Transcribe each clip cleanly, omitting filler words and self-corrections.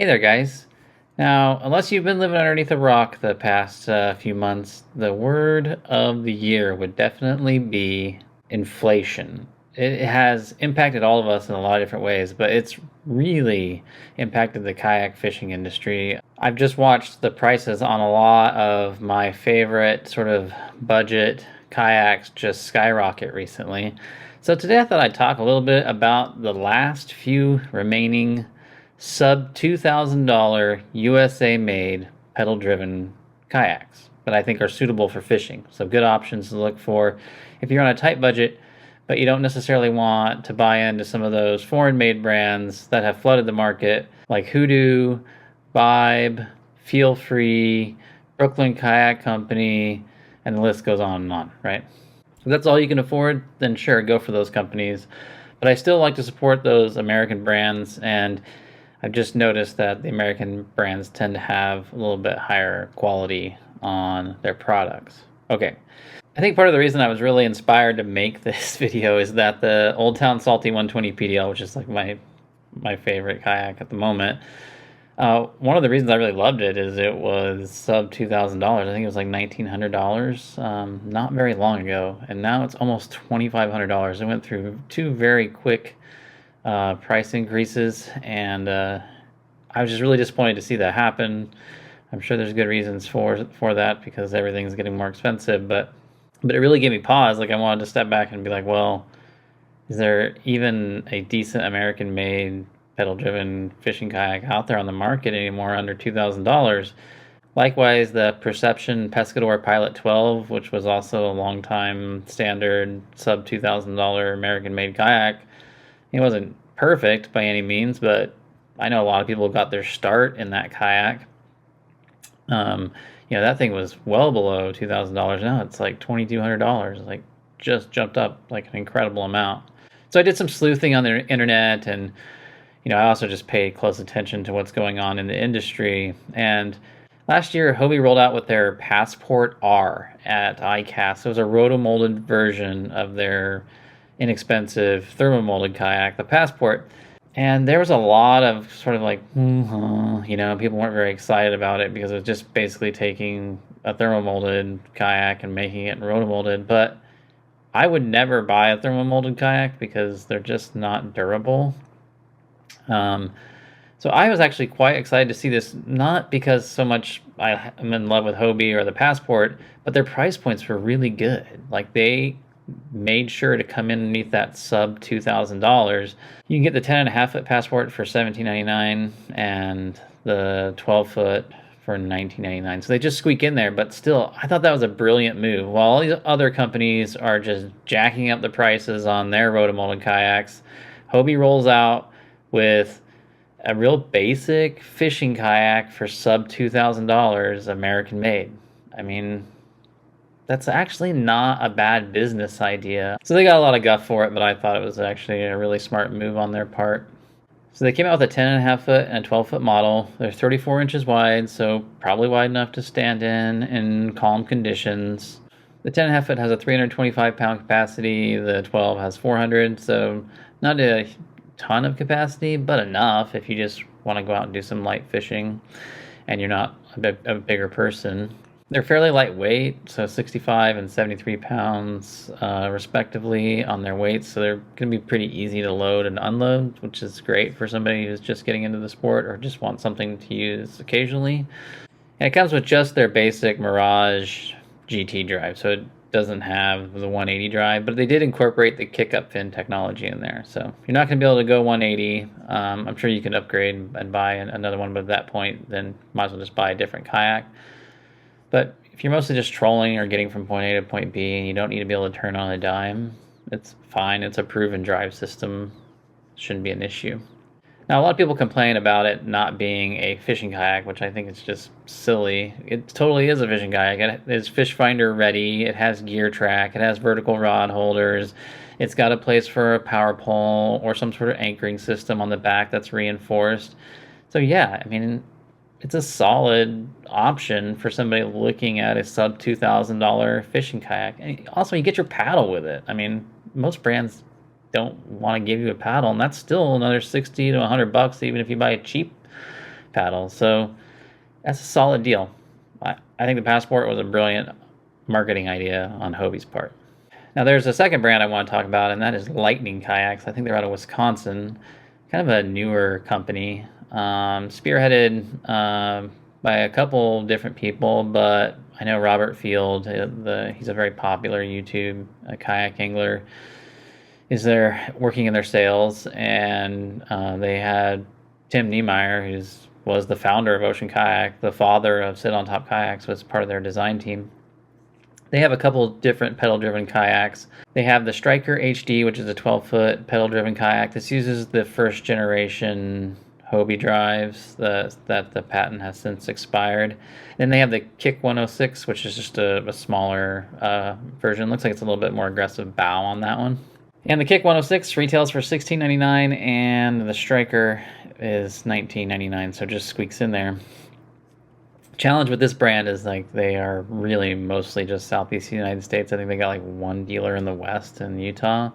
Hey there, guys. Now, unless you've been living underneath a rock the past few months, the word of the year would definitely be inflation. It has impacted all of us in a lot of different ways, but it's really impacted the kayak fishing industry. I've just watched the prices on a lot of my favorite sort of budget kayaks just skyrocket recently. So today I thought I'd talk a little bit about the last few remaining sub $2,000 USA made pedal driven kayaks that I think are suitable for fishing. So, good options to look for if you're on a tight budget, but you don't necessarily want to buy into some of those foreign made brands that have flooded the market, like Hoodoo, Vibe, Feel Free, Brooklyn Kayak Company, and the list goes on and on, right? If that's all you can afford, then sure, go for those companies. But I still like to support those American brands, and I've just noticed that the American brands tend to have a little bit higher quality on their products. Okay, I think part of the reason I was really inspired to make this video is that the Old Town Salty 120 PDL, which is like my favorite kayak at the moment, one of the reasons I really loved it is it was sub $2,000. I think it was like $1,900 not very long ago, and now it's almost $2,500. It went through two very quick price increases, and I was just really disappointed to see that happen. I'm sure there's good reasons for that because everything's getting more expensive, but it really gave me pause. Like I wanted to step back and be like, well, is there even a decent American-made pedal-driven fishing kayak out there on the market anymore under $2,000? Likewise, the Perception Pescador Pilot 12, which was also a long time standard sub $2,000 American-made kayak. It wasn't perfect by any means, but I know a lot of people got their start in that kayak. That thing was well below $2,000. Now it's like $2,200. Like just jumped up like an incredible amount. So I did some sleuthing on the internet, and I also just paid close attention to what's going on in the industry. And last year, Hobie rolled out with their Passport R at ICAST. It was a rotomolded version of their inexpensive thermomolded kayak, the Passport. And there was a lot of sort of like, people weren't very excited about it because it was just basically taking a thermomolded kayak and making it rotomolded. But I would never buy a thermomolded kayak because they're just not durable. So I was actually quite excited to see this, not because so much I'm in love with Hobie or the Passport, but their price points were really good. Like they made sure to come in underneath that sub $2,000. You can get the 10.5 foot Passport for $17.99 and the 12 foot for $19.99. So they just squeak in there, but still, I thought that was a brilliant move. While all these other companies are just jacking up the prices on their rotomolded kayaks, Hobie rolls out with a real basic fishing kayak for sub $2,000, American made. I mean, that's actually not a bad business idea. So they got a lot of guff for it, but I thought it was actually a really smart move on their part. So they came out with a 10.5 foot and a 12 foot model. They're 34 inches wide, so probably wide enough to stand in calm conditions. The 10.5 foot has a 325 pound capacity. The 12 has 400, so not a ton of capacity, but enough if you just want to go out and do some light fishing and you're not a bigger person. They're fairly lightweight, so 65 and 73 pounds respectively on their weights, so they're going to be pretty easy to load and unload, which is great for somebody who's just getting into the sport or just wants something to use occasionally. And it comes with just their basic Mirage GT drive, so it doesn't have the 180 drive, but they did incorporate the kick-up fin technology in there, so you're not going to be able to go 180. I'm sure you can upgrade and buy another one, but at that point, then might as well just buy a different kayak. But if you're mostly just trolling or getting from point A to point B and you don't need to be able to turn on a dime, it's fine. It's a proven drive system. Shouldn't be an issue. Now, a lot of people complain about it not being a fishing kayak, which I think is just silly. It totally is a fishing kayak. It is fish finder ready. It has gear track. It has vertical rod holders. It's got a place for a power pole or some sort of anchoring system on the back that's reinforced. So yeah, I mean, it's a solid option for somebody looking at a sub $2,000 fishing kayak. And also, you get your paddle with it. I mean, most brands don't want to give you a paddle, and that's still another $60 to $100 even if you buy a cheap paddle. So that's a solid deal. I think the Passport was a brilliant marketing idea on Hobie's part. Now there's a second brand I want to talk about, and that is Lightning Kayaks. I think they're out of Wisconsin, kind of a newer company, spearheaded by a couple different people, but I know Robert Field, he's a very popular YouTube kayak angler, is there working in their sales, and they had Tim Niemeyer, who was the founder of Ocean Kayak, the father of Sit on Top Kayaks, was part of their design team. They have a couple different pedal-driven kayaks. They have the Striker HD, which is a 12-foot pedal-driven kayak. This uses the first generation Hobie drives that the patent has since expired. Then they have the Kick 106, which is just a smaller version. Looks like it's a little bit more aggressive bow on that one. And the Kick 106 retails for $16.99, and the Striker is $19.99, so just squeaks in there. Challenge with this brand is like they are really mostly just Southeast United States. I think they got like one dealer in the West in Utah.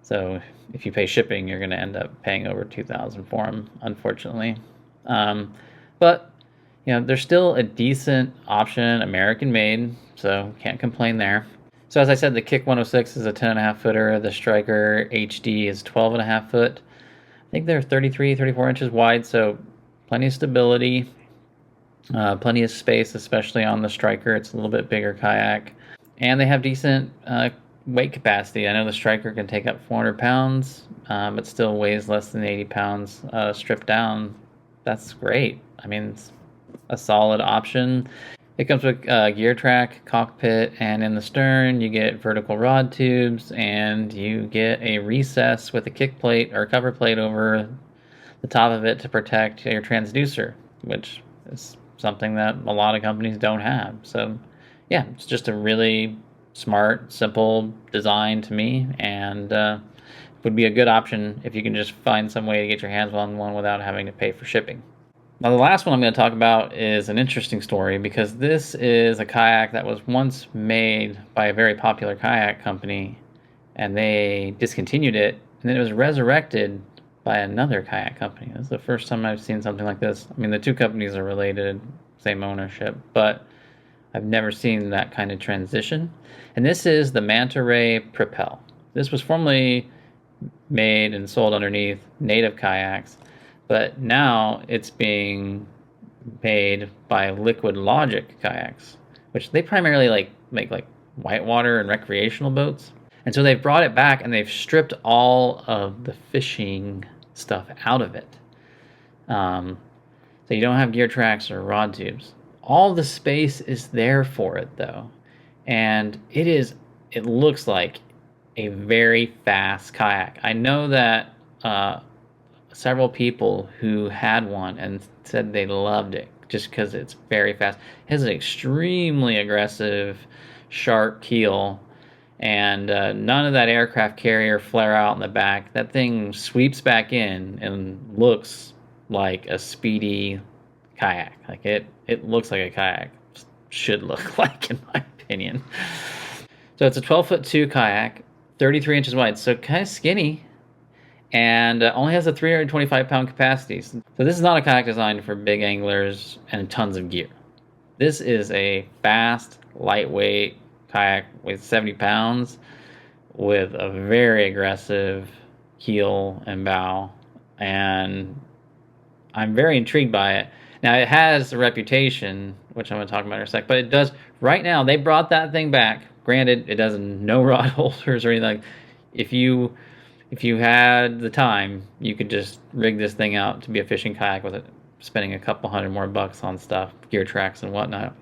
So if you pay shipping, you're going to end up paying over $2,000 for them, unfortunately. But you know, they're still a decent option, American made, so can't complain there. So as I said, the Kick 106 is a 10.5 footer. The Striker HD is 12.5 foot. I think they're 33, 34 inches wide, so plenty of stability. Plenty of space, especially on the Striker. It's a little bit bigger kayak. And they have decent weight capacity. I know the Striker can take up 400 pounds, but still weighs less than 80 pounds stripped down. That's great. I mean, it's a solid option. It comes with gear track, cockpit, and in the stern you get vertical rod tubes, and you get a recess with a kick plate or cover plate over the top of it to protect your transducer, which is something that a lot of companies don't have. So yeah, it's just a really smart, simple design to me, and would be a good option if you can just find some way to get your hands on one without having to pay for shipping. Now the last one I'm going to talk about is an interesting story, because this is a kayak that was once made by a very popular kayak company, and they discontinued it, and then it was resurrected by another kayak company. This is the first time I've seen something like this. I mean, the two companies are related, same ownership, but I've never seen that kind of transition. And this is the Manta Ray Propel. This was formerly made and sold underneath Native Kayaks, but now it's being made by Liquid Logic Kayaks, which they primarily make whitewater and recreational boats. And so they've brought it back, and they've stripped all of the fishing stuff out of it. So you don't have gear tracks or rod tubes. All the space is there for it, though. And it looks like a very fast kayak. I know that several people who had one and said they loved it just because it's very fast. It has an extremely aggressive, sharp keel, and none of that aircraft carrier flare out in the back. That thing sweeps back in and looks like a speedy kayak. Like it looks like a kayak should look like, in my opinion. So it's a 12'2" kayak, 33 inches wide, so kind of skinny, and only has a 325-pound capacity. So this is not a kayak designed for big anglers and tons of gear. This is a fast, lightweight kayak with 70 pounds with a very aggressive keel and bow, and I'm very intrigued by it. Now, it has a reputation, which I'm going to talk about in a sec, but it does, right now, they brought that thing back. Granted, it does no rod holders or anything. If you had the time, you could just rig this thing out to be a fishing kayak with it, spending a couple $100 more on stuff, gear tracks and whatnot.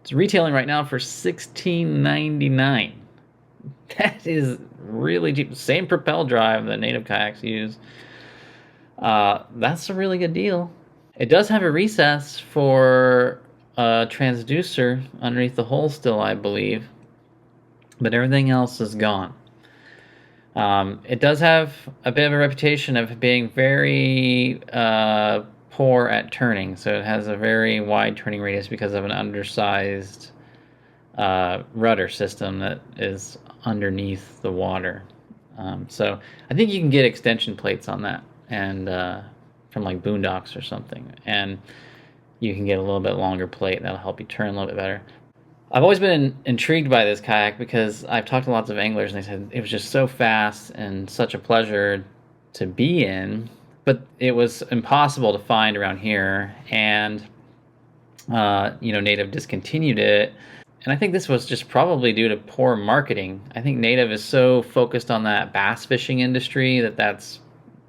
It's retailing right now for $16.99. That is really cheap. Same propel drive that Native Kayaks use. That's a really good deal. It does have a recess for a transducer underneath the hull still, I believe, but everything else is gone. It does have a bit of a reputation of being very poor at turning, so it has a very wide turning radius because of an undersized rudder system that is underneath the water. So I think you can get extension plates on that and from like Boondocks or something, and you can get a little bit longer plate, and that'll help you turn a little bit better. I've always been intrigued by this kayak because I've talked to lots of anglers, and they said it was just so fast and such a pleasure to be in, but it was impossible to find around here, and Native discontinued it. And I think this was just probably due to poor marketing. I think Native is so focused on that bass fishing industry that that's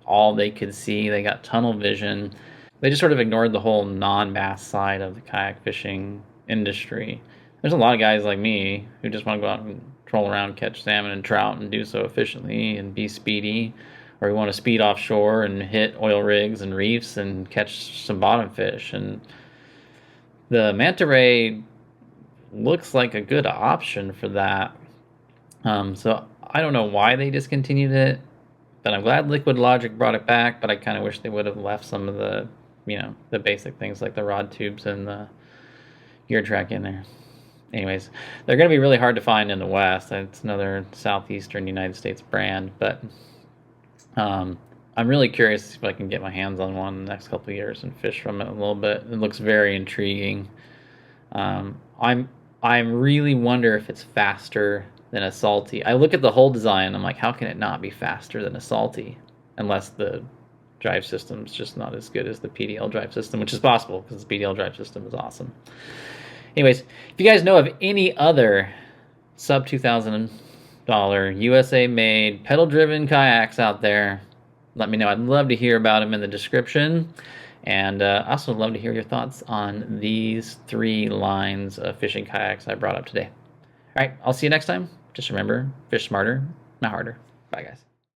all they could see. They got tunnel vision. They just sort of ignored the whole non-bass side of the kayak fishing industry. There's a lot of guys like me who just want to go out and troll around, catch salmon and trout, and do so efficiently and be speedy. Or we want to speed offshore and hit oil rigs and reefs and catch some bottom fish. And the Manta Ray looks like a good option for that. So I don't know why they discontinued it, but I'm glad Liquid Logic brought it back, but I kind of wish they would have left some of the, the basic things like the rod tubes and the gear track in there. Anyways, they're going to be really hard to find in the West. It's another southeastern United States brand, but I'm really curious if I can get my hands on one in the next couple of years and fish from it a little bit. It looks very intriguing. I really wonder if it's faster than a Salty. I look at the whole design, I'm like, how can it not be faster than a Salty? Unless the drive system's just not as good as the PDL drive system, which is possible because the PDL drive system is awesome. Anyways, if you guys know of any other sub $2,000 USA made pedal driven kayaks out there, let me know. I'd love to hear about them in the description. And I also love to hear your thoughts on these 3 lines of fishing kayaks I brought up today. All right, I'll see you next time. Just remember, fish smarter, not harder. Bye, guys.